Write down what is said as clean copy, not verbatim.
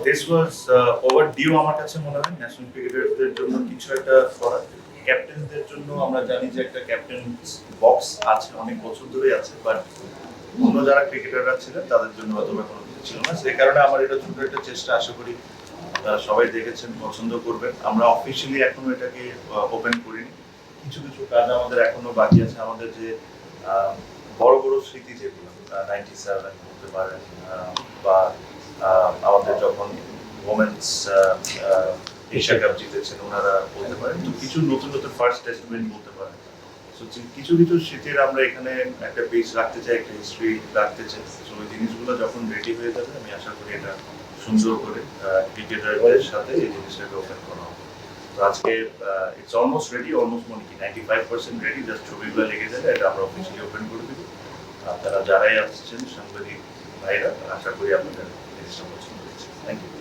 This was overdue আমার কাছে মনে হয় ন্যাশনাল ক্রিকেটারদের জন্য কিছু একটা করা। ক্যাপ্টেনদের জন্য আমরা জানি যে একটা ক্যাপ্টেন বক্স আছে, অনেক বছর ধরেই আছে, বাট অন্য যারা ক্রিকেটাররা ছিলেন তাদের জন্য হয়তো কোনো কিছু ছিল না। সেই কারণে আমার এটা ছোট একটা চেষ্টা, আশা করি আপনারা সবাই দেখেছেন, পছন্দ করবেন। আমরা অফিসিয়ালি এখনো এটাকে ওপেন করিনি। কিছু কিছু কাজ আমাদের এখনো বাকি আছে। আমাদের যে বড় বড় স্মৃতি যেগুলো 97 বলতে পারেন, বা আমাদের যখন ওমেন্স এশিয়া কাপ জিতেছেন ওনারা বলতে পারেন, তো কিছু নতুন নতুন ফার্স্ট টেস্টমেন্ট বলতে পারেন। কিছু কিছু স্মৃতির আমরা এখানে একটা পেজ রাখতে চাই, একটা হিস্ট্রি রাখতে চাই। তো ওই জিনিসগুলো যখন রেডি হয়ে যাবে আমি আশা করি এটা সুন্দর করে ক্রিকেটারদের সাথে এই জিনিসটাকে ওপেন করা হবে। তো আজকে ইটস অলমোস্ট রেডি, অলমোস্ট মানে কি 95% রেডি, জাস্ট ছবিগুলো লেগে যাবে, এটা আমরা অফিসিয়ালি ওপেন করে দেবো। আপনারা যারাই আসছেন সাংবাদিক ভাইরা, আশা করি আপনাদের জিনিসটা পছন্দ হয়েছে। Thank you.